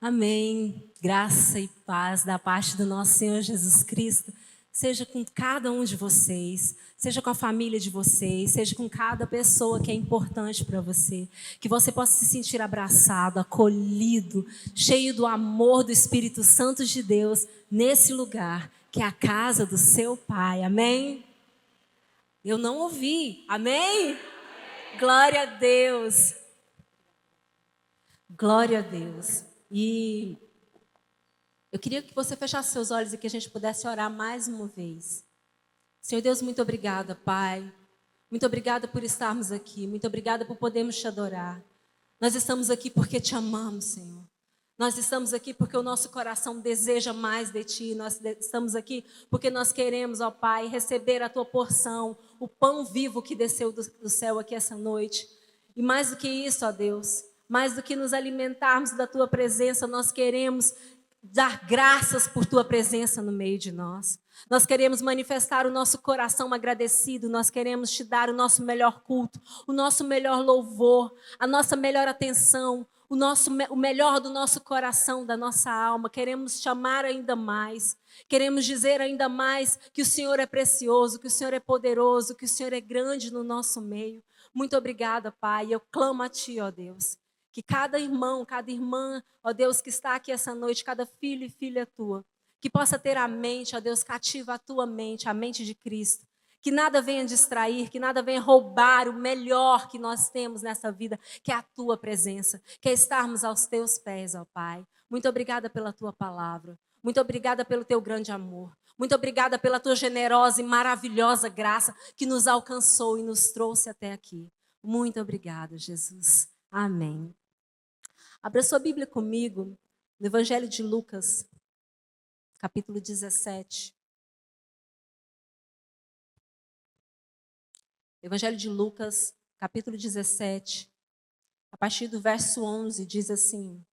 Amém. Graça e paz da parte do nosso Senhor Jesus Cristo seja com cada um de vocês, seja com a família de vocês, seja com cada pessoa que é importante para você. Que você possa se sentir abraçado, acolhido, cheio do amor do Espírito Santo de Deus nesse lugar, que é a casa do seu Pai. Amém? Eu não ouvi. Amém? Glória a Deus. Glória a Deus. E eu queria que você fechasse seus olhos e que a gente pudesse orar mais uma vez. Senhor Deus, muito obrigada, Pai. Muito obrigada por estarmos aqui. Muito obrigada por podermos te adorar. Nós estamos aqui porque te amamos, Senhor. Nós estamos aqui porque o nosso coração deseja mais de Ti. Estamos aqui porque nós queremos, ó Pai, receber a Tua porção, o pão vivo que desceu do céu aqui essa noite. E mais do que isso, ó Deus, mais do que nos alimentarmos da Tua presença, nós queremos dar graças por Tua presença no meio de nós. Nós queremos manifestar o nosso coração agradecido, nós queremos Te dar o nosso melhor culto, o nosso melhor louvor, a nossa melhor atenção, o melhor do nosso coração, da nossa alma. Queremos Te amar ainda mais, queremos dizer ainda mais que o Senhor é precioso, que o Senhor é poderoso, que o Senhor é grande no nosso meio. Muito obrigada, Pai, eu clamo a Ti, ó Deus. Que cada irmão, cada irmã, ó Deus, que está aqui essa noite, cada filho e filha tua, que possa ter a mente, ó Deus, cativa a tua mente, a mente de Cristo. Que nada venha distrair, que nada venha roubar o melhor que nós temos nessa vida, que é a tua presença, que é estarmos aos teus pés, ó Pai. Muito obrigada pela tua palavra. Muito obrigada pelo teu grande amor. Muito obrigada pela tua generosa e maravilhosa graça que nos alcançou e nos trouxe até aqui. Muito obrigada, Jesus. Amém. Abra sua Bíblia comigo no Evangelho de Lucas, capítulo 17. Evangelho de Lucas, capítulo 17, a partir do verso 11, diz assim.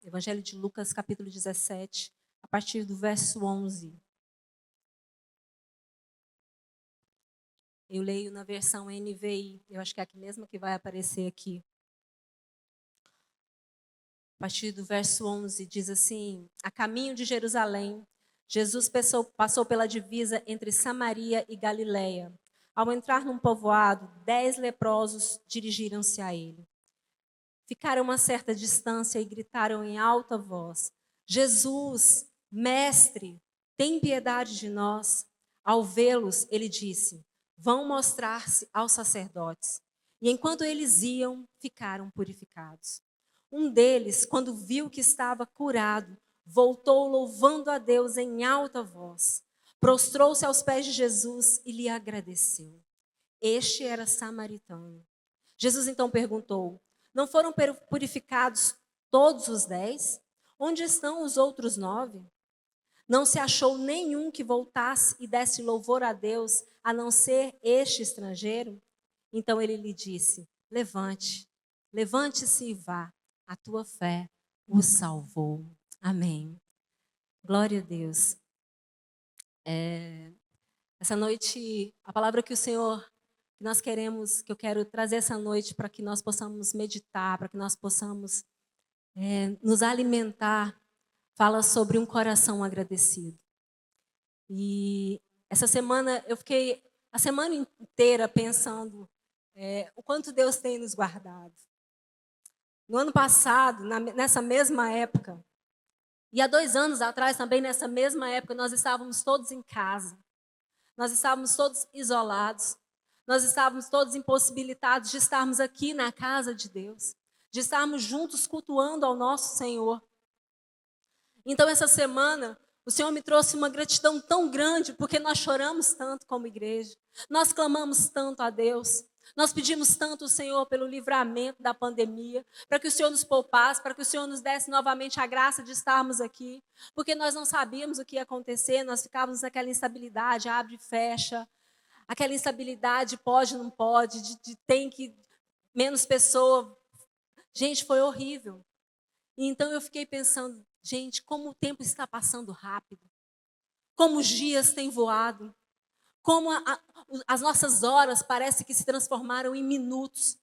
Evangelho de Lucas, capítulo 17, a partir do verso 11. Eu leio na versão NVI, eu acho que é a mesma que vai aparecer aqui. A partir do verso 11, diz assim: a caminho de Jerusalém, Jesus passou pela divisa entre Samaria e Galiléia. Ao entrar num povoado, 10 leprosos dirigiram-se a ele. Ficaram a uma certa distância e gritaram em alta voz: Jesus, mestre, tem piedade de nós. Ao vê-los, ele disse: vão mostrar-se aos sacerdotes. E enquanto eles iam, ficaram purificados. Um deles, quando viu que estava curado, voltou louvando a Deus em alta voz. Prostrou-se aos pés de Jesus e lhe agradeceu. Este era samaritano. Jesus então perguntou: não foram purificados todos os 10? Onde estão os outros 9? Não se achou nenhum que voltasse e desse louvor a Deus, a não ser este estrangeiro? Então ele lhe disse: levante-se e vá, a tua fé o salvou. Amém. Glória a Deus. Essa noite, a palavra que o Senhor, que eu quero trazer essa noite para que nós possamos meditar, para que nós possamos nos alimentar, fala sobre um coração agradecido. E essa semana, eu fiquei a semana inteira pensando o quanto Deus tem nos guardado. No ano passado, nessa mesma época, e há 2 anos atrás também, nessa mesma época, nós estávamos todos em casa. Nós estávamos todos isolados. Nós estávamos todos impossibilitados de estarmos aqui na casa de Deus, de estarmos juntos cultuando ao nosso Senhor. Então, essa semana, o Senhor me trouxe uma gratidão tão grande, porque nós choramos tanto como igreja, nós clamamos tanto a Deus, nós pedimos tanto ao Senhor pelo livramento da pandemia, para que o Senhor nos poupasse, para que o Senhor nos desse novamente a graça de estarmos aqui, porque nós não sabíamos o que ia acontecer, nós ficávamos naquela instabilidade, abre e fecha, aquela instabilidade, pode, não pode, de tem que, menos pessoa. Gente, foi horrível. E então eu fiquei pensando, gente, como o tempo está passando rápido, como os dias têm voado, como as nossas horas parece que se transformaram em minutos.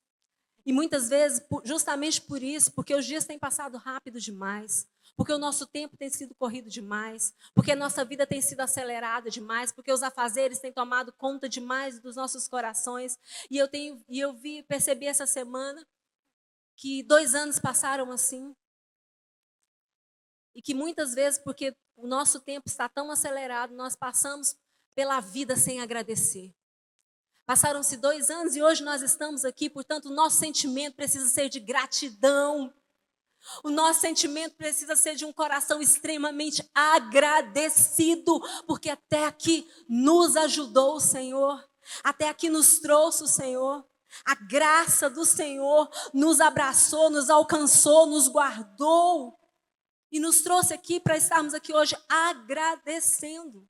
E muitas vezes, justamente por isso, porque os dias têm passado rápido demais, porque o nosso tempo tem sido corrido demais, porque a nossa vida tem sido acelerada demais, porque os afazeres têm tomado conta demais dos nossos corações. E percebi essa semana que 2 anos passaram assim. E que muitas vezes, porque o nosso tempo está tão acelerado, nós passamos pela vida sem agradecer. Passaram-se 2 anos e hoje nós estamos aqui, portanto, o nosso sentimento precisa ser de gratidão. O nosso sentimento precisa ser de um coração extremamente agradecido, porque até aqui nos ajudou o Senhor, até aqui nos trouxe o Senhor. A graça do Senhor nos abraçou, nos alcançou, nos guardou e nos trouxe aqui para estarmos aqui hoje agradecendo.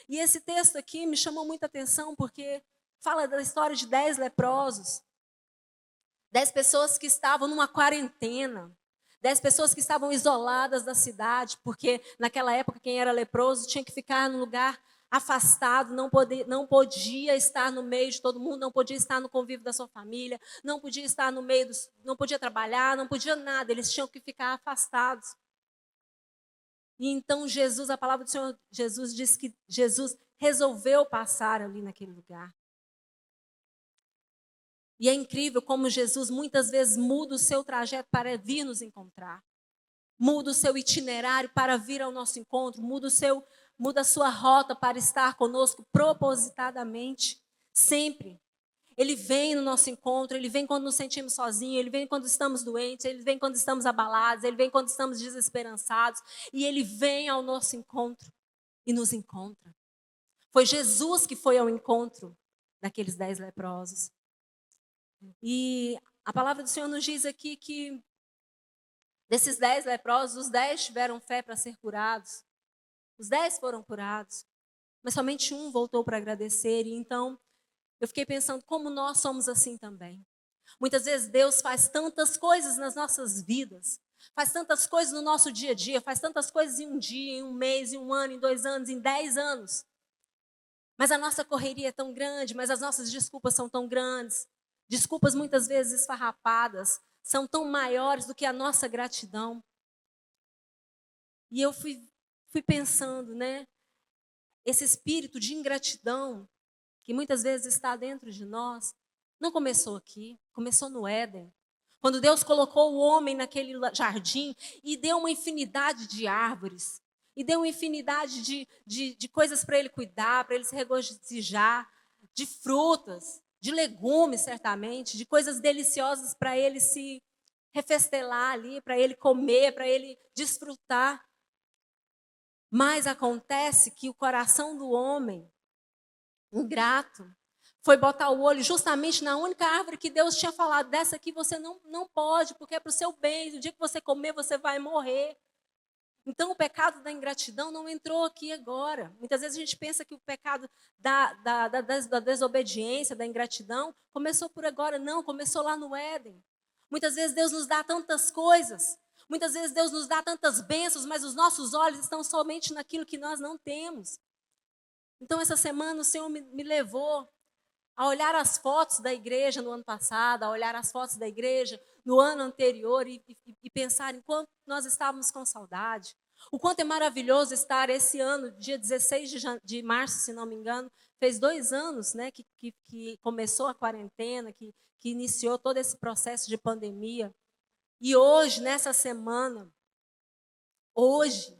E esse texto aqui me chamou muita atenção porque fala da história de 10 leprosos, 10 pessoas que estavam numa quarentena, 10 pessoas que estavam isoladas da cidade, porque naquela época quem era leproso tinha que ficar num lugar afastado, não podia estar no meio de todo mundo, não podia estar no convívio da sua família, não podia estar no meio não podia trabalhar, não podia nada, eles tinham que ficar afastados. E então Jesus, a palavra do Senhor, Jesus diz que Jesus resolveu passar ali naquele lugar. E é incrível como Jesus muitas vezes muda o seu trajeto para vir nos encontrar. Muda o seu itinerário para vir ao nosso encontro. Muda a sua rota para estar conosco propositadamente. Sempre. Ele vem no nosso encontro, Ele vem quando nos sentimos sozinhos, Ele vem quando estamos doentes, Ele vem quando estamos abalados, Ele vem quando estamos desesperançados. E Ele vem ao nosso encontro e nos encontra. Foi Jesus que foi ao encontro daqueles 10 leprosos. E a palavra do Senhor nos diz aqui que desses 10 leprosos, os 10 tiveram fé para ser curados. Os 10 foram curados, mas somente um voltou para agradecer. E então, eu fiquei pensando como nós somos assim também. Muitas vezes Deus faz tantas coisas nas nossas vidas, faz tantas coisas no nosso dia a dia, faz tantas coisas em um dia, em um mês, em um ano, em 2 anos, em 10 anos. Mas a nossa correria é tão grande, mas as nossas desculpas são tão grandes. Desculpas muitas vezes esfarrapadas, são tão maiores do que a nossa gratidão. E eu fui pensando, né? Esse espírito de ingratidão que muitas vezes está dentro de nós, não começou aqui, começou no Éden. Quando Deus colocou o homem naquele jardim e deu uma infinidade de árvores, e deu uma infinidade de coisas para ele cuidar, para ele se regozijar, de frutas, de legumes, certamente, de coisas deliciosas para ele se refestelar ali, para ele comer, para ele desfrutar. Mas acontece que o coração do homem, ingrato, foi botar o olho justamente na única árvore que Deus tinha falado, dessa aqui você não pode, porque é para o seu bem, o dia que você comer você vai morrer. Então o pecado da ingratidão não entrou aqui agora. Muitas vezes a gente pensa que o pecado da desobediência, da ingratidão, começou por agora. Não, começou lá no Éden. Muitas vezes Deus nos dá tantas coisas, muitas vezes Deus nos dá tantas bênçãos, mas os nossos olhos estão somente naquilo que nós não temos. Então essa semana o Senhor me levou a olhar as fotos da igreja no ano passado, a olhar as fotos da igreja no ano anterior e pensar em quanto nós estávamos com saudade. O quanto é maravilhoso estar esse ano, dia 16 de março, se não me engano, fez 2 anos, né, que começou a quarentena, que iniciou todo esse processo de pandemia. E hoje, nessa semana, hoje,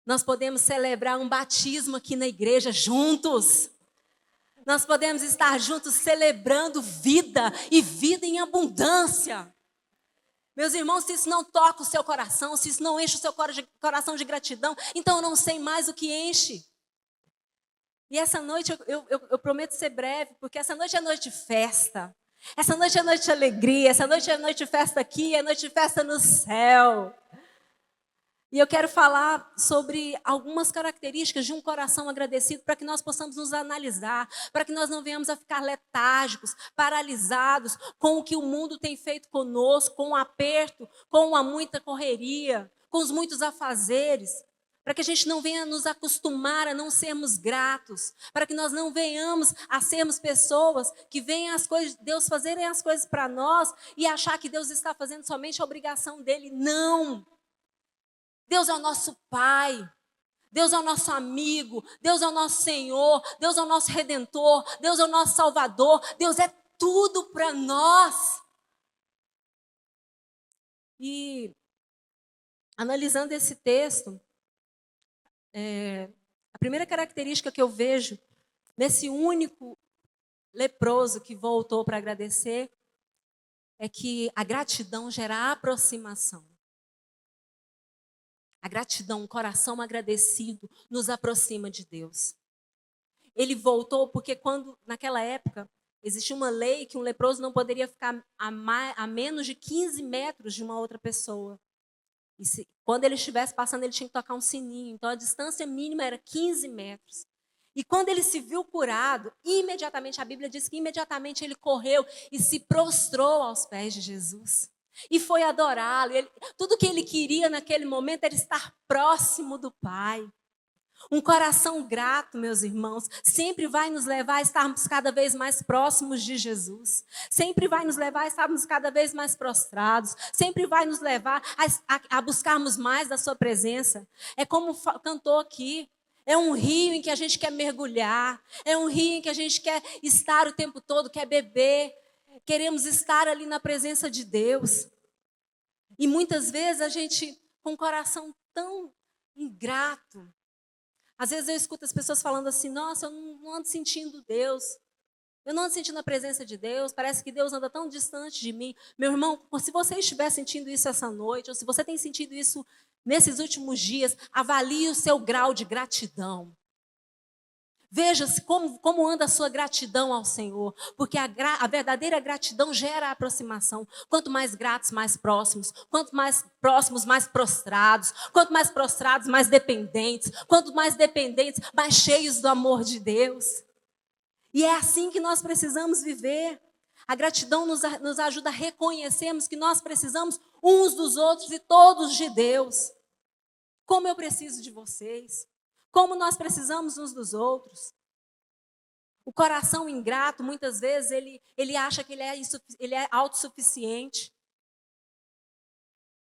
nós podemos celebrar um batismo aqui na igreja juntos. Nós podemos estar juntos celebrando vida e vida em abundância. Meus irmãos, se isso não toca o seu coração, se isso não enche o seu coração de gratidão, então eu não sei mais o que enche. E essa noite eu prometo ser breve, porque essa noite é noite de festa. Essa noite é noite de alegria, essa noite é noite de festa aqui, é noite de festa no céu. E eu quero falar sobre algumas características de um coração agradecido para que nós possamos nos analisar, para que nós não venhamos a ficar letárgicos, paralisados com o que o mundo tem feito conosco, com o aperto, com a muita correria, com os muitos afazeres. para que a gente não venha nos acostumar a não sermos gratos, para que nós não venhamos a sermos pessoas que veem as coisas, Deus fazerem as coisas para nós e achar que Deus está fazendo somente a obrigação dele. Não! Deus é o nosso Pai, Deus é o nosso amigo, Deus é o nosso Senhor, Deus é o nosso Redentor, Deus é o nosso Salvador, Deus é tudo para nós. E analisando esse texto, a primeira característica que eu vejo nesse único leproso que voltou para agradecer é que a gratidão gera aproximação. A gratidão, um coração agradecido, nos aproxima de Deus. Ele voltou porque naquela época, existia uma lei que um leproso não poderia ficar a menos de 15 metros de uma outra pessoa. E quando ele estivesse passando, ele tinha que tocar um sininho. Então, a distância mínima era 15 metros. E quando ele se viu curado, imediatamente, a Bíblia diz que imediatamente ele correu e se prostrou aos pés de Jesus. E foi adorá-lo. Tudo que ele queria naquele momento era estar próximo do Pai. Um coração grato, meus irmãos, sempre vai nos levar a estarmos cada vez mais próximos de Jesus. Sempre vai nos levar a estarmos cada vez mais prostrados. Sempre vai nos levar a buscarmos mais da sua presença. É como cantou aqui. É um rio em que a gente quer mergulhar. É um rio em que a gente quer estar o tempo todo, quer beber. Queremos estar ali na presença de Deus. E muitas vezes a gente, com um coração tão ingrato, às vezes eu escuto as pessoas falando assim, nossa, eu não ando sentindo Deus. Eu não ando sentindo a presença de Deus, parece que Deus anda tão distante de mim. Meu irmão, se você estiver sentindo isso essa noite, ou se você tem sentido isso nesses últimos dias, avalie o seu grau de gratidão. Veja como anda a sua gratidão ao Senhor, porque a verdadeira gratidão gera aproximação. Quanto mais gratos, mais próximos. Quanto mais próximos, mais prostrados. Quanto mais prostrados, mais dependentes. Quanto mais dependentes, mais cheios do amor de Deus. E é assim que nós precisamos viver. A gratidão nos ajuda a reconhecermos que nós precisamos uns dos outros e todos de Deus. Como eu preciso de vocês. Como nós precisamos uns dos outros. O coração ingrato, muitas vezes, ele acha que ele é autossuficiente.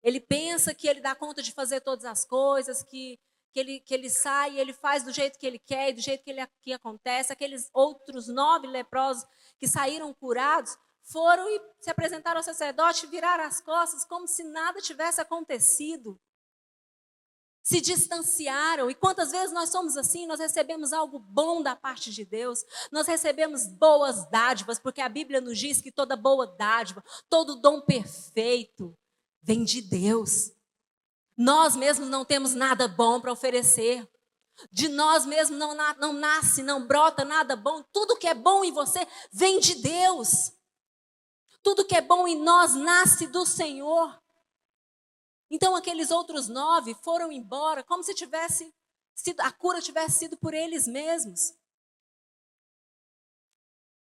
Ele pensa que ele dá conta de fazer todas as coisas, que ele sai e ele faz do jeito que ele quer e do jeito que acontece. Aqueles outros 9 leprosos que saíram curados, foram e se apresentaram ao sacerdote e viraram as costas como se nada tivesse acontecido. Se distanciaram. E quantas vezes nós somos assim, nós recebemos algo bom da parte de Deus, nós recebemos boas dádivas, porque a Bíblia nos diz que toda boa dádiva, todo dom perfeito vem de Deus. Nós mesmos não temos nada bom para oferecer, de nós mesmos não nasce, não brota nada bom. Tudo que é bom em você vem de Deus. Tudo que é bom em nós nasce do Senhor. Então, aqueles outros 9 foram embora como se a cura tivesse sido por eles mesmos.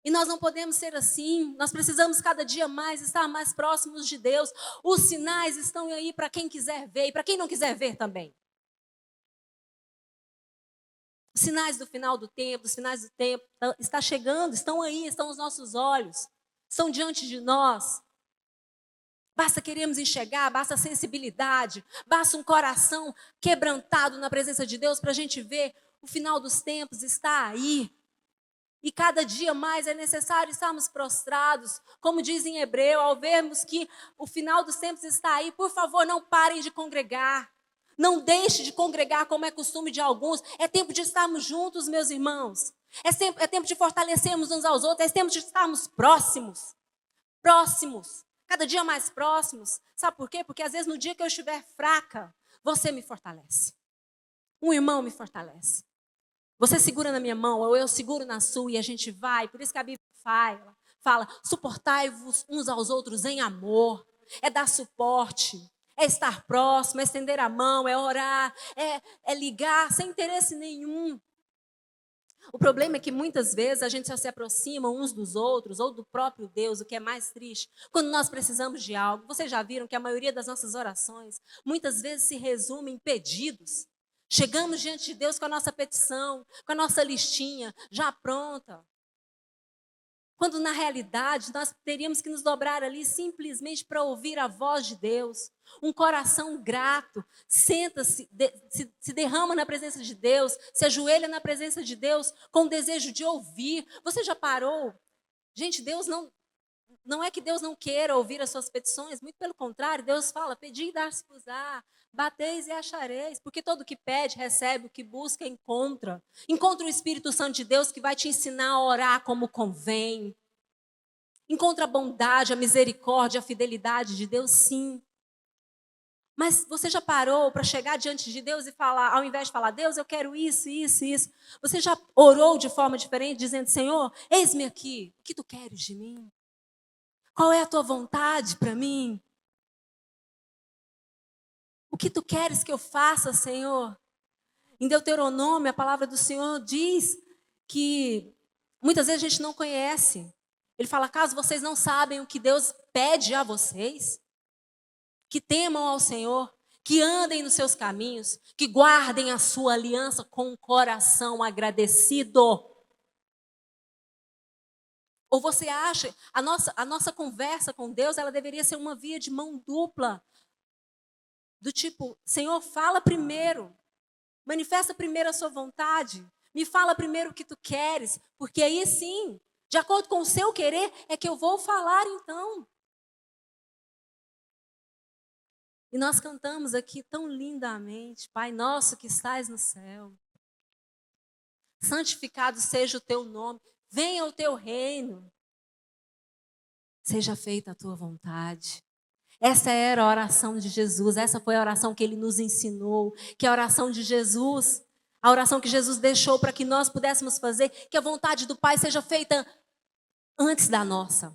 E nós não podemos ser assim. Nós precisamos cada dia mais estar mais próximos de Deus. Os sinais estão aí para quem quiser ver e para quem não quiser ver também. Os sinais do final do tempo, os sinais do tempo está chegando, estão aí, estão aos nossos olhos, estão diante de nós. Basta queremos enxergar, basta sensibilidade, basta um coração quebrantado na presença de Deus para a gente ver o final dos tempos está aí. E cada dia mais é necessário estarmos prostrados, como diz em Hebreu, ao vermos que o final dos tempos está aí, por favor, não parem de congregar. Não deixe de congregar como é costume de alguns. É tempo de estarmos juntos, meus irmãos. É tempo de fortalecermos uns aos outros, é tempo de estarmos próximos. Próximos. Cada dia mais próximos. Sabe por quê? Porque às vezes no dia que eu estiver fraca, você me fortalece. Um irmão me fortalece. Você segura na minha mão, ou eu seguro na sua e a gente vai. Por isso que a Bíblia fala, suportai-vos uns aos outros em amor. É dar suporte, é estar próximo, é estender a mão, é orar, é ligar sem interesse nenhum. O problema é que muitas vezes a gente só se aproxima uns dos outros ou do próprio Deus, o que é mais triste, quando nós precisamos de algo. Vocês já viram que a maioria das nossas orações muitas vezes se resume em pedidos. Chegamos diante de Deus com a nossa petição, com a nossa listinha já pronta. Quando na realidade nós teríamos que nos dobrar ali simplesmente para ouvir a voz de Deus. Um coração grato, senta-se, se derrama na presença de Deus, se ajoelha na presença de Deus com o desejo de ouvir. Você já parou? Gente, Deus não é que Deus não queira ouvir as suas petições, muito pelo contrário, Deus fala, pedi e dar-se-vos-á, bateis e achareis, porque todo o que pede, recebe, o que busca, encontra. Encontra o Espírito Santo de Deus que vai te ensinar a orar como convém. Encontra a bondade, a misericórdia, a fidelidade de Deus, sim. Mas você já parou para chegar diante de Deus e falar, ao invés de falar, Deus, eu quero isso, isso, isso. Você já orou de forma diferente, dizendo, Senhor, eis-me aqui, o que tu queres de mim? Qual é a tua vontade para mim? O que tu queres que eu faça, Senhor? Em Deuteronômio, a palavra do Senhor diz que muitas vezes a gente não conhece. Ele fala, caso vocês não sabem o que Deus pede a vocês, que temam ao Senhor, que andem nos seus caminhos, que guardem a sua aliança com um coração agradecido. Ou você acha, a nossa conversa com Deus, ela deveria ser uma via de mão dupla. Do tipo, Senhor, fala primeiro. Manifesta primeiro a sua vontade. Me fala primeiro o que tu queres. Porque aí sim, de acordo com o seu querer, é que eu vou falar então. E nós cantamos aqui tão lindamente, Pai nosso que estás no céu. Santificado seja o teu nome. Venha o teu reino. Seja feita a tua vontade. Essa era a oração de Jesus, essa foi a oração que ele nos ensinou, que é a oração de Jesus, a oração que Jesus deixou para que nós pudéssemos fazer, que a vontade do Pai seja feita antes da nossa,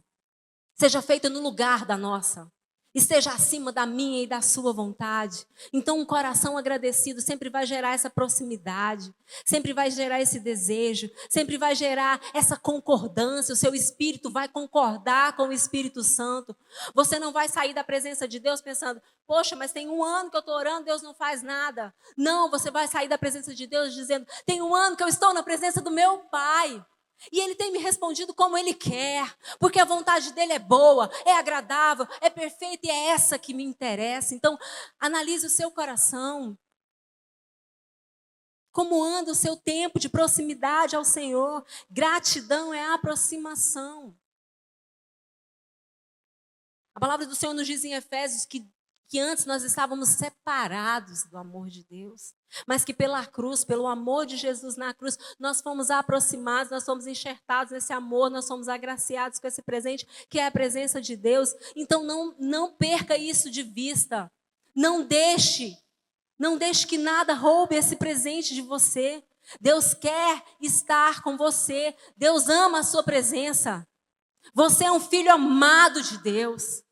seja feita no lugar da nossa, esteja acima da minha e da sua vontade. Então um coração agradecido sempre vai gerar essa proximidade, sempre vai gerar esse desejo, sempre vai gerar essa concordância, o seu espírito vai concordar com o Espírito Santo. Você não vai sair da presença de Deus pensando, poxa, mas tem 1 ano que eu estou orando, Deus não faz nada. Não, você vai sair da presença de Deus dizendo, tem 1 ano que eu estou na presença do meu Pai. E Ele tem me respondido como Ele quer, porque a vontade dEle é boa, é agradável, é perfeita e é essa que me interessa. Então, analise o seu coração. Como anda o seu tempo de proximidade ao Senhor? Gratidão é aproximação. A palavra do Senhor nos diz em Efésios que antes nós estávamos separados do amor de Deus, mas que pela cruz, pelo amor de Jesus na cruz, nós fomos aproximados, nós fomos enxertados nesse amor, nós fomos agraciados com esse presente, que é a presença de Deus. Então não perca isso de vista. Não deixe que nada roube esse presente de você. Deus quer estar com você. Deus ama a sua presença. Você é um filho amado de Deus.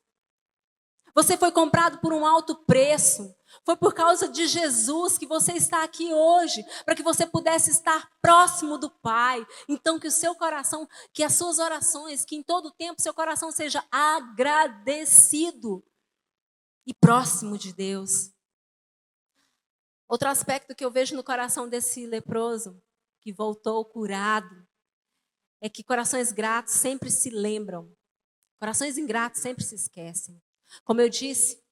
Você foi comprado por um alto preço. Foi por causa de Jesus que você está aqui hoje, para que você pudesse estar próximo do Pai. Então que o seu coração, que as suas orações, que em todo tempo seu coração seja agradecido e próximo de Deus. Outro aspecto que eu vejo no coração desse leproso, que voltou curado, é que corações gratos sempre se lembram. Corações ingratos sempre se esquecem. Como eu disse,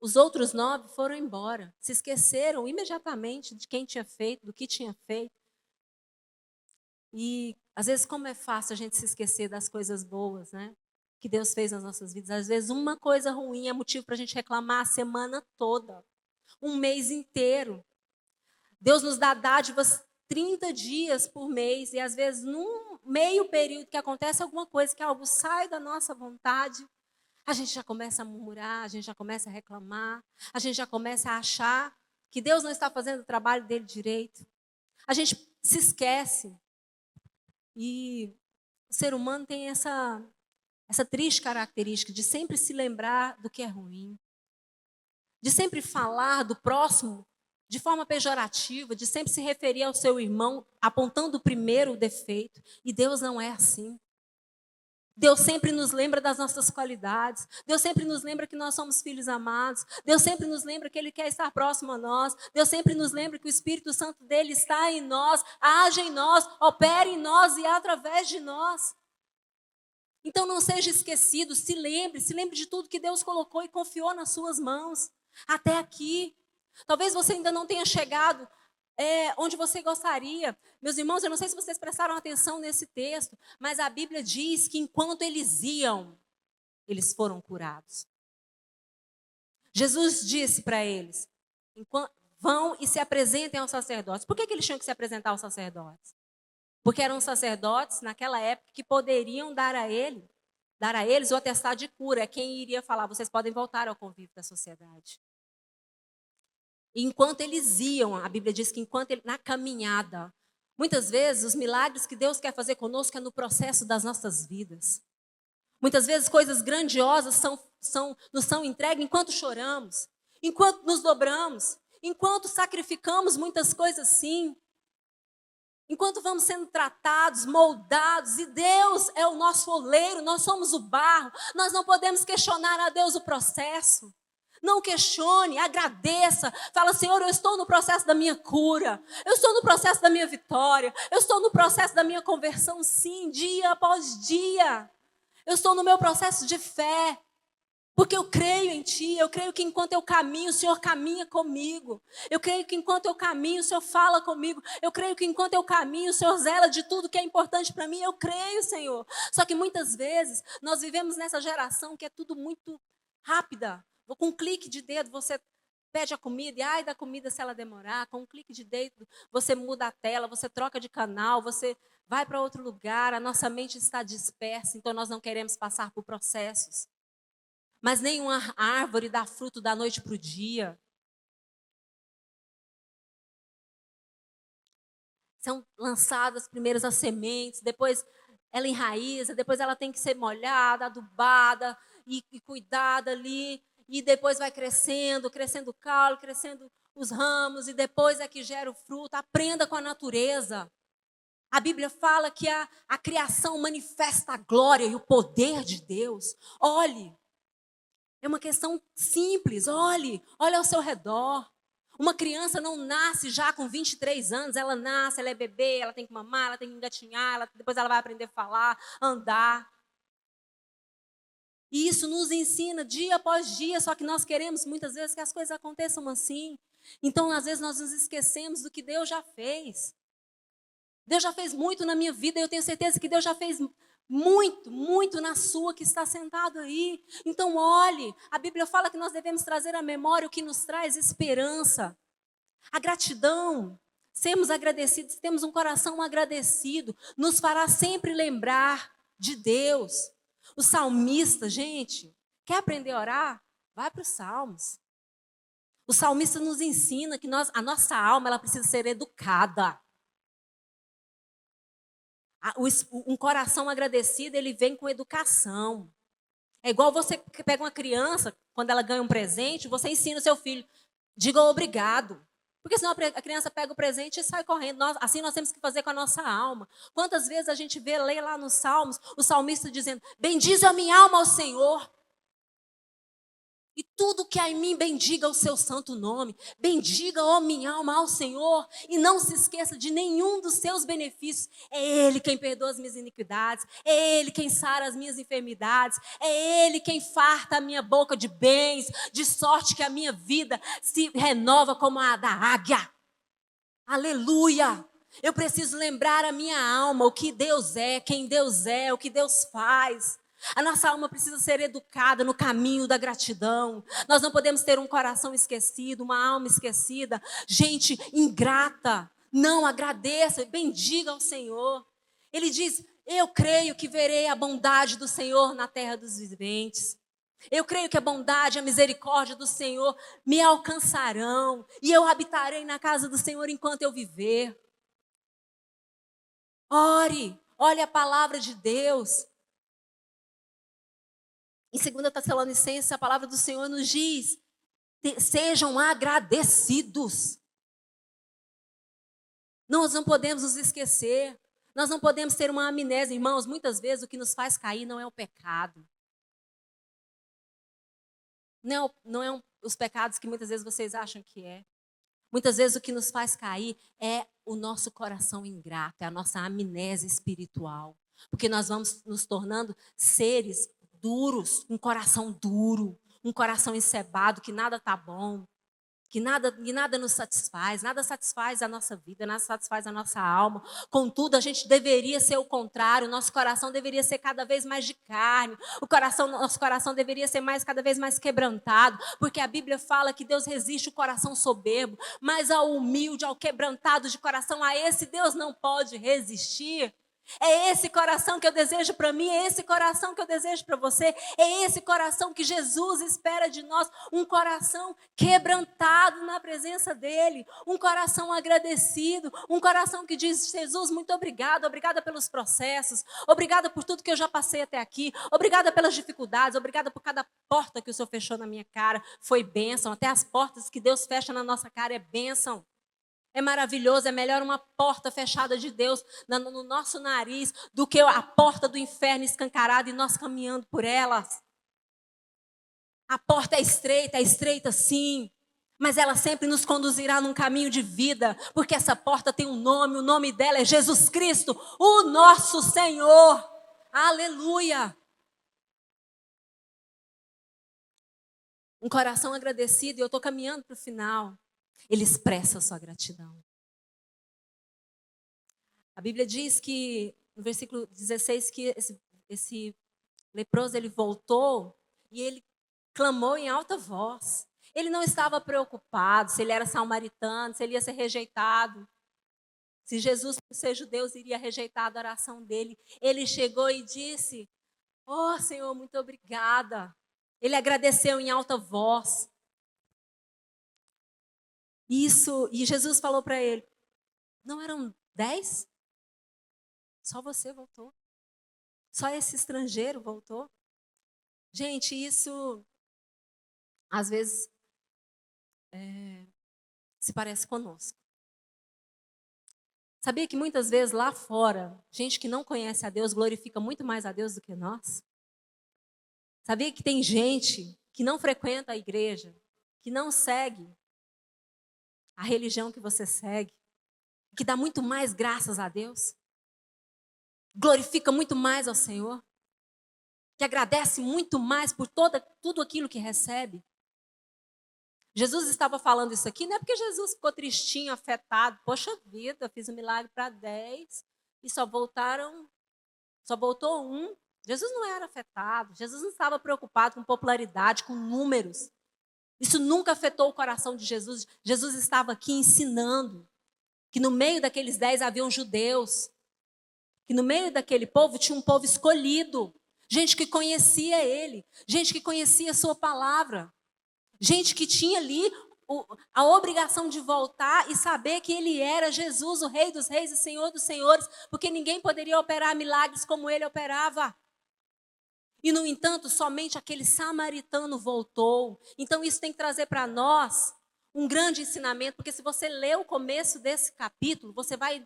os outros 9 foram embora, se esqueceram imediatamente de quem tinha feito, do que tinha feito. E às vezes como é fácil a gente se esquecer das coisas boas, né? Que Deus fez nas nossas vidas. Às vezes uma coisa ruim é motivo para a gente reclamar a semana toda, 1 mês inteiro. Deus nos dá dádivas 30 dias por mês e às vezes num meio período que acontece alguma coisa, que algo sai da nossa vontade, a gente já começa a murmurar, a gente já começa a reclamar, a gente já começa a achar que Deus não está fazendo o trabalho dele direito. A gente se esquece. E o ser humano tem essa triste característica de sempre se lembrar do que é ruim, de sempre falar do próximo de forma pejorativa, de sempre se referir ao seu irmão apontando primeiro o defeito. E Deus não é assim. Deus sempre nos lembra das nossas qualidades. Deus sempre nos lembra que nós somos filhos amados. Deus sempre nos lembra que Ele quer estar próximo a nós. Deus sempre nos lembra que o Espírito Santo dele está em nós, age em nós, opera em nós e através de nós. Então não seja esquecido, se lembre de tudo que Deus colocou e confiou nas suas mãos. Até aqui. Talvez você ainda não tenha chegado onde você gostaria. Meus irmãos, eu não sei se vocês prestaram atenção nesse texto, mas a Bíblia diz que enquanto eles iam, eles foram curados. Jesus disse para eles, vão e se apresentem aos sacerdotes. Por que eles tinham que se apresentar aos sacerdotes? Porque eram sacerdotes, naquela época, que poderiam dar a eles o atestado de cura. É quem iria falar, vocês podem voltar ao convívio da sociedade. E enquanto eles iam, a Bíblia diz que na caminhada, muitas vezes os milagres que Deus quer fazer conosco é no processo das nossas vidas. Muitas vezes coisas grandiosas nos são entregues enquanto choramos, enquanto nos dobramos, enquanto sacrificamos muitas coisas sim, enquanto vamos sendo tratados, moldados, e Deus é o nosso oleiro, nós somos o barro, nós não podemos questionar a Deus o processo. Não questione, agradeça. Fala, Senhor, eu estou no processo da minha cura. Eu estou no processo da minha vitória. Eu estou no processo da minha conversão, sim, dia após dia. Eu estou no meu processo de fé. Porque eu creio em Ti. Eu creio que enquanto eu caminho, o Senhor caminha comigo. Eu creio que enquanto eu caminho, o Senhor fala comigo. Eu creio que enquanto eu caminho, o Senhor zela de tudo que é importante para mim. Eu creio, Senhor. Só que muitas vezes, nós vivemos nessa geração que é tudo muito rápida. Com um clique de dedo, você pede a comida e ai da comida se ela demorar. Com um clique de dedo, você muda a tela, você troca de canal, você vai para outro lugar. A nossa mente está dispersa, então nós não queremos passar por processos. Mas nenhuma árvore dá fruto da noite para o dia. São lançadas primeiro as sementes, depois ela enraiza, depois ela tem que ser molhada, adubada e cuidada ali. E depois vai crescendo o caule, crescendo os ramos, e depois é que gera o fruto. Aprenda com a natureza. A Bíblia fala que a criação manifesta a glória e o poder de Deus. Olhe, é uma questão simples, olhe ao seu redor. Uma criança não nasce já com 23 anos, ela nasce, ela é bebê, ela tem que mamar, ela tem que engatinhar, depois ela vai aprender a falar, andar. E isso nos ensina dia após dia, só que nós queremos muitas vezes que as coisas aconteçam assim. Então, às vezes, nós nos esquecemos do que Deus já fez. Deus já fez muito na minha vida e eu tenho certeza que Deus já fez muito, muito na sua que está sentado aí. Então, olhe, a Bíblia fala que nós devemos trazer à memória o que nos traz esperança. A gratidão, sermos agradecidos, temos um coração agradecido, nos fará sempre lembrar de Deus. O salmista, gente, quer aprender a orar? Vai para os salmos. O salmista nos ensina que a nossa alma ela precisa ser educada. Um coração agradecido, ele vem com educação. É igual você que pega uma criança, quando ela ganha um presente, você ensina o seu filho, diga obrigado. Porque senão a criança pega o presente e sai correndo. Assim nós temos que fazer com a nossa alma. Quantas vezes a gente lê lá nos Salmos, o salmista dizendo, bendize a minha alma ao Senhor. E tudo que há em mim, bendiga o seu santo nome. Bendiga, ó minha alma, ao Senhor. E não se esqueça de nenhum dos seus benefícios. É Ele quem perdoa as minhas iniquidades. É Ele quem sara as minhas enfermidades. É Ele quem farta a minha boca de bens. De sorte que a minha vida se renova como a da águia. Aleluia! Eu preciso lembrar a minha alma o que Deus é, quem Deus é, o que Deus faz. A nossa alma precisa ser educada no caminho da gratidão. Nós não podemos ter um coração esquecido, uma alma esquecida. Gente ingrata, não agradeça, bendiga ao Senhor. Ele diz, eu creio que verei a bondade do Senhor na terra dos viventes. Eu creio que a bondade e a misericórdia do Senhor me alcançarão. E eu habitarei na casa do Senhor enquanto eu viver. Olhe a palavra de Deus. Em 2 Tessalonicenses, a palavra do Senhor nos diz, sejam agradecidos. Nós não podemos nos esquecer. Nós não podemos ter uma amnésia, irmãos. Muitas vezes o que nos faz cair não é o pecado. Não é os pecados que muitas vezes vocês acham que é. Muitas vezes o que nos faz cair é o nosso coração ingrato, é a nossa amnésia espiritual. Porque nós vamos nos tornando seres duros, um coração duro, um coração encebado, que nada está bom, que nada nos satisfaz, nada satisfaz a nossa vida, nada satisfaz a nossa alma. Contudo, a gente deveria ser o contrário, nosso coração deveria ser cada vez mais de carne, nosso coração deveria ser cada vez mais quebrantado, porque a Bíblia fala que Deus resiste o coração soberbo, mas ao humilde, ao quebrantado de coração, a esse Deus não pode resistir. É esse coração que eu desejo para mim, é esse coração que eu desejo para você, é esse coração que Jesus espera de nós, um coração quebrantado na presença dEle, um coração agradecido, um coração que diz: Jesus, muito obrigado, obrigada pelos processos, obrigada por tudo que eu já passei até aqui, obrigada pelas dificuldades, obrigada por cada porta que o Senhor fechou na minha cara, foi bênção, até as portas que Deus fecha na nossa cara é bênção. É maravilhoso, é melhor uma porta fechada de Deus no nosso nariz do que a porta do inferno escancarada e nós caminhando por elas. A porta é estreita sim, mas ela sempre nos conduzirá num caminho de vida, porque essa porta tem um nome, o nome dela é Jesus Cristo, o nosso Senhor. Aleluia! Um coração agradecido, e eu estou caminhando para o final. Ele expressa a sua gratidão. A Bíblia diz que, no versículo 16, que esse leproso, ele voltou e ele clamou em alta voz. Ele não estava preocupado se ele era samaritano, se ele ia ser rejeitado. Se Jesus, por ser judeu, iria rejeitar a adoração dele. Ele chegou e disse: "Oh, Senhor, muito obrigada." Ele agradeceu em alta voz. Isso, e Jesus falou para ele: "Não eram 10? Só você voltou. Só esse estrangeiro voltou." Gente, isso às vezes se parece conosco. Sabia que muitas vezes lá fora, gente que não conhece a Deus glorifica muito mais a Deus do que nós? Sabia que tem gente que não frequenta a igreja, que não segue a religião que você segue, que dá muito mais graças a Deus, glorifica muito mais ao Senhor, que agradece muito mais por tudo aquilo que recebe? Jesus estava falando isso aqui, não é porque Jesus ficou tristinho, afetado. Poxa vida, eu fiz um milagre para 10 e só voltou um. Jesus não era afetado, Jesus não estava preocupado com popularidade, com números. Isso nunca afetou o coração de Jesus. Jesus estava aqui ensinando que no meio daqueles 10 haviam judeus, que no meio daquele povo tinha um povo escolhido, gente que conhecia ele, gente que conhecia a sua palavra, gente que tinha ali a obrigação de voltar e saber que ele era Jesus, o Rei dos Reis e Senhor dos Senhores, porque ninguém poderia operar milagres como ele operava. E, no entanto, somente aquele samaritano voltou. Então, isso tem que trazer para nós um grande ensinamento, porque se você ler o começo desse capítulo, você vai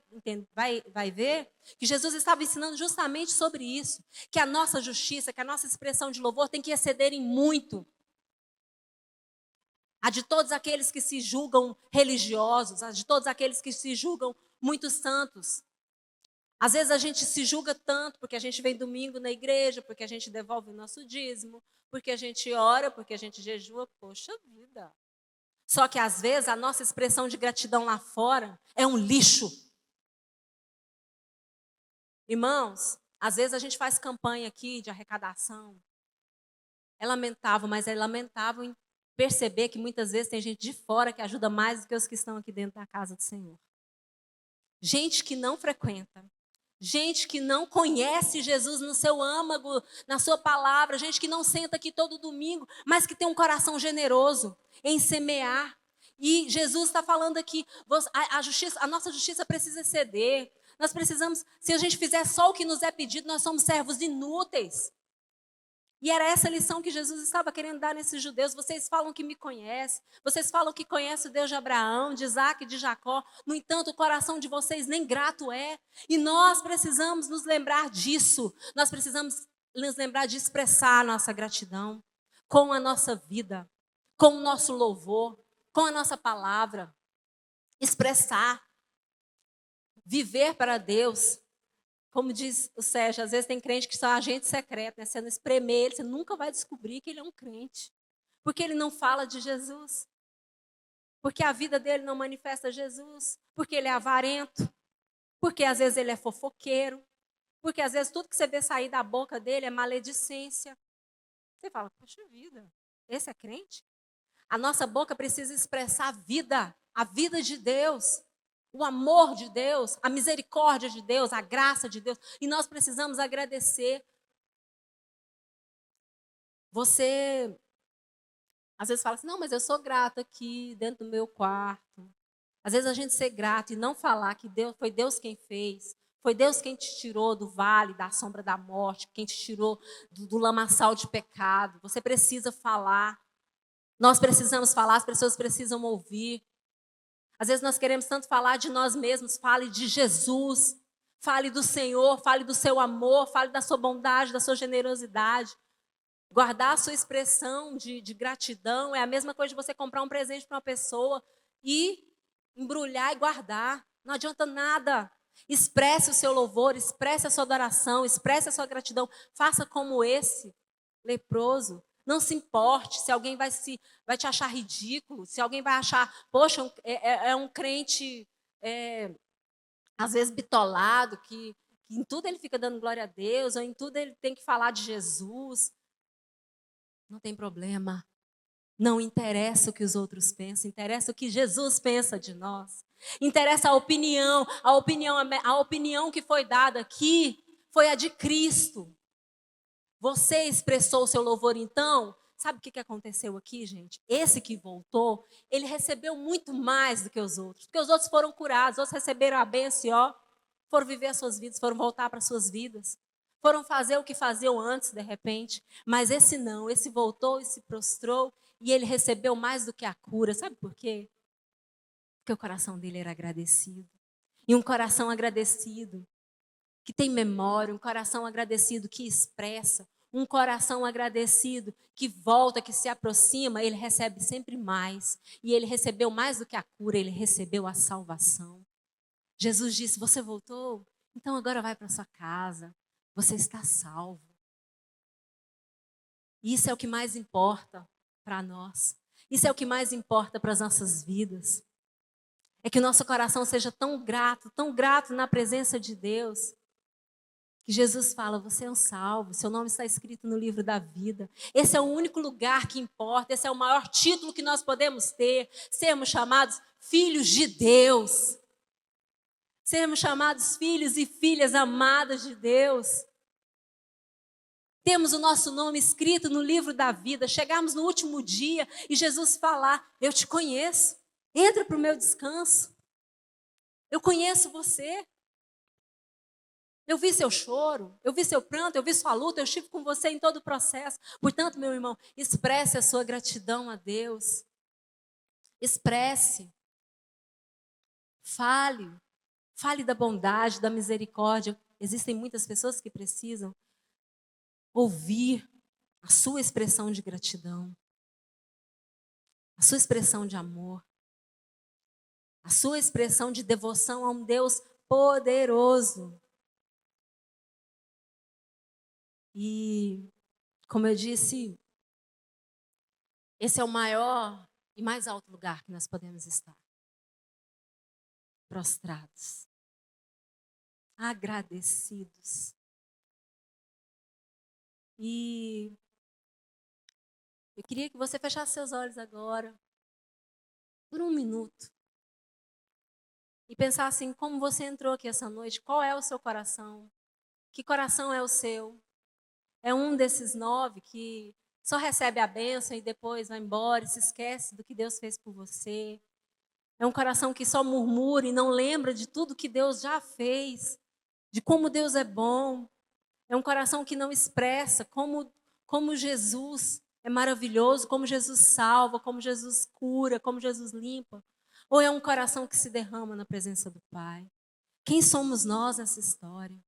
ver que Jesus estava ensinando justamente sobre isso, que a nossa justiça, que a nossa expressão de louvor tem que exceder em muito a de todos aqueles que se julgam religiosos, a de todos aqueles que se julgam muito santos. Às vezes a gente se julga tanto porque a gente vem domingo na igreja, porque a gente devolve o nosso dízimo, porque a gente ora, porque a gente jejua. Poxa vida! Só que às vezes a nossa expressão de gratidão lá fora é um lixo. Irmãos, às vezes a gente faz campanha aqui de arrecadação. É lamentável, mas é lamentável em perceber que muitas vezes tem gente de fora que ajuda mais do que os que estão aqui dentro da casa do Senhor. Gente que não frequenta. Gente que não conhece Jesus no seu âmago, na sua palavra. Gente que não senta aqui todo domingo, mas que tem um coração generoso em semear. E Jesus está falando aqui, a nossa justiça precisa ceder. Nós precisamos, se a gente fizer só o que nos é pedido, nós somos servos inúteis. E era essa lição que Jesus estava querendo dar nesses judeus. Vocês falam que me conhecem, vocês falam que conhecem o Deus de Abraão, de Isaac e de Jacó. No entanto, o coração de vocês nem grato é. E nós precisamos nos lembrar disso. Nós precisamos nos lembrar de expressar a nossa gratidão com a nossa vida, com o nosso louvor, com a nossa palavra. Expressar, viver para Deus. Como diz o Sérgio, às vezes tem crente que são agente secreto, né? Você não espremer ele, você nunca vai descobrir que ele é um crente. Porque ele não fala de Jesus. Porque a vida dele não manifesta Jesus. Porque ele é avarento. Porque às vezes ele é fofoqueiro. Porque às vezes tudo que você vê sair da boca dele é maledicência. Você fala, poxa vida, esse é crente? A nossa boca precisa expressar a vida de Deus. O amor de Deus, a misericórdia de Deus, a graça de Deus. E nós precisamos agradecer. Você, às vezes, fala assim, não, mas eu sou grato aqui, dentro do meu quarto. Às vezes a gente ser grato e não falar que foi Deus quem fez. Foi Deus quem te tirou do vale, da sombra da morte, quem te tirou do lamaçal de pecado. Você precisa falar. Nós precisamos falar, as pessoas precisam ouvir. Às vezes nós queremos tanto falar de nós mesmos, fale de Jesus, fale do Senhor, fale do seu amor, fale da sua bondade, da sua generosidade. Guardar a sua expressão de gratidão é a mesma coisa de você comprar um presente para uma pessoa e embrulhar e guardar. Não adianta nada. Expresse o seu louvor, expresse a sua adoração, expresse a sua gratidão. Faça como esse leproso. Não se importe se alguém vai te achar ridículo, se alguém vai achar, poxa, é um crente, às vezes, bitolado, que em tudo ele fica dando glória a Deus, ou em tudo ele tem que falar de Jesus. Não tem problema. Não interessa o que os outros pensam, interessa o que Jesus pensa de nós. Interessa a opinião que foi dada aqui foi a de Cristo. Você expressou o seu louvor então? Sabe o que aconteceu aqui, gente? Esse que voltou, ele recebeu muito mais do que os outros. Porque os outros foram curados, os outros receberam a bênção e foram viver as suas vidas, foram voltar para as suas vidas. Foram fazer o que faziam antes, de repente. Mas esse não, esse voltou e se prostrou e ele recebeu mais do que a cura. Sabe por quê? Porque o coração dele era agradecido. E um coração agradecido que tem memória, um coração agradecido que expressa, um coração agradecido que volta, que se aproxima, ele recebe sempre mais. E ele recebeu mais do que a cura, ele recebeu a salvação. Jesus disse, você voltou? Então agora vai para sua casa, você está salvo. Isso é o que mais importa para nós. Isso é o que mais importa para as nossas vidas. É que o nosso coração seja tão grato na presença de Deus, que Jesus fala, você é um salvo, seu nome está escrito no livro da vida. Esse é o único lugar que importa, esse é o maior título que nós podemos ter, sermos chamados filhos de Deus. Sermos chamados filhos e filhas amadas de Deus. Temos o nosso nome escrito no livro da vida, chegarmos no último dia e Jesus falar, eu te conheço, entra para o meu descanso. Eu conheço você. Eu vi seu choro, eu vi seu pranto, eu vi sua luta, eu estive com você em todo o processo. Portanto, meu irmão, expresse a sua gratidão a Deus. Expresse. Fale da bondade, da misericórdia. Existem muitas pessoas que precisam ouvir a sua expressão de gratidão, a sua expressão de amor, a sua expressão de devoção a um Deus poderoso. E, como eu disse, esse é o maior e mais alto lugar que nós podemos estar. Prostrados, agradecidos. E eu queria que você fechasse seus olhos agora, por um minuto, e pensasse em como você entrou aqui essa noite, qual é o seu coração, que coração é o seu? É um desses 9 que só recebe a bênção e depois vai embora e se esquece do que Deus fez por você. É um coração que só murmura e não lembra de tudo que Deus já fez, de como Deus é bom. É um coração que não expressa como como Jesus é maravilhoso, como Jesus salva, como Jesus cura, como Jesus limpa? Ou é um coração que se derrama na presença do Pai? Quem somos nós nessa história?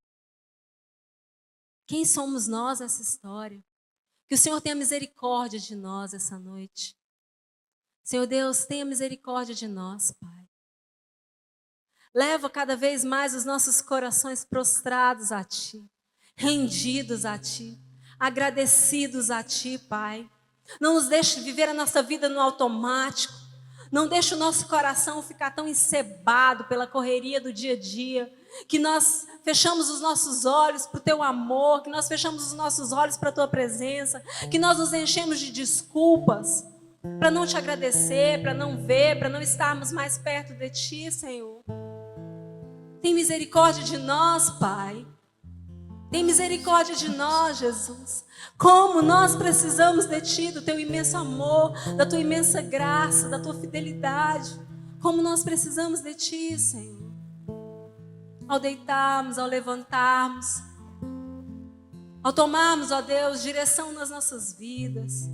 Quem somos nós nessa história? Que o Senhor tenha misericórdia de nós essa noite. Senhor Deus, tenha misericórdia de nós, Pai. Leva cada vez mais os nossos corações prostrados a Ti, rendidos a Ti, agradecidos a Ti, Pai. Não nos deixe viver a nossa vida no automático. Não deixe o nosso coração ficar tão encebado pela correria do dia a dia, que nós fechamos os nossos olhos para o Teu amor, que nós fechamos os nossos olhos para a Tua presença, que nós nos enchemos de desculpas para não Te agradecer, para não ver, para não estarmos mais perto de Ti, Senhor. Tem misericórdia de nós, Pai. Tem misericórdia de nós, Jesus. Como nós precisamos de Ti, do Teu imenso amor, da Tua imensa graça, da Tua fidelidade. Como nós precisamos de Ti, Senhor. Ao deitarmos, ao levantarmos, ao tomarmos, ó Deus, direção nas nossas vidas,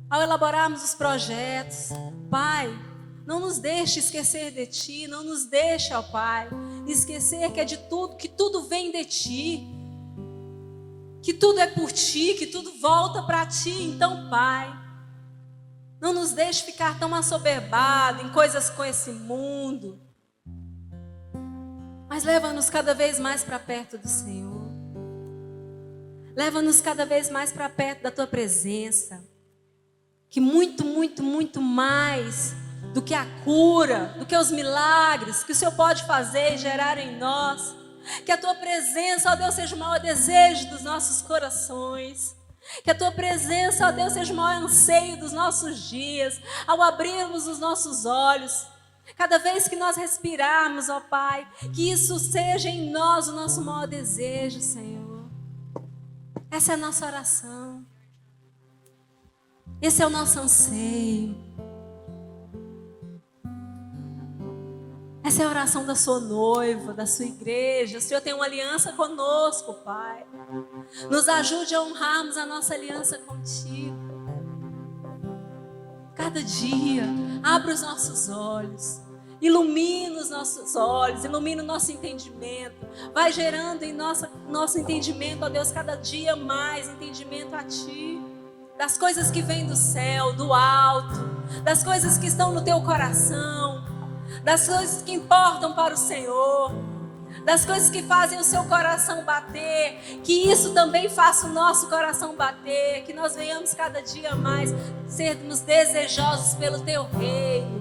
ao elaborarmos os projetos. Pai, não nos deixe esquecer de Ti, não nos deixe, ó Pai, esquecer que é de tudo, que tudo vem de Ti, que tudo é por Ti, que tudo volta para Ti. Então, Pai, não nos deixe ficar tão assoberbado em coisas com esse mundo, mas leva-nos cada vez mais para perto do Senhor. Leva-nos cada vez mais para perto da Tua presença, que muito, muito, muito mais do que a cura, do que os milagres que o Senhor pode fazer e gerar em nós, que a Tua presença, ó Deus, seja o maior desejo dos nossos corações, que a Tua presença, ó Deus, seja o maior anseio dos nossos dias, ao abrirmos os nossos olhos, cada vez que nós respirarmos, ó Pai, que isso seja em nós o nosso maior desejo, Senhor. Essa é a nossa oração, esse é o nosso anseio. Essa é a oração da Sua noiva, da Sua igreja. O Senhor tem uma aliança conosco, Pai. Nos ajude a honrarmos a nossa aliança contigo. Cada dia, abra os nossos olhos, ilumina os nossos olhos, ilumina o nosso entendimento. Vai gerando em nosso entendimento, ó Deus, cada dia mais entendimento a Ti, das coisas que vêm do céu, do alto, das coisas que estão no Teu coração, das coisas que importam para o Senhor, das coisas que fazem o Seu coração bater, que isso também faça o nosso coração bater, que nós venhamos cada dia mais sermos desejosos pelo Teu reino,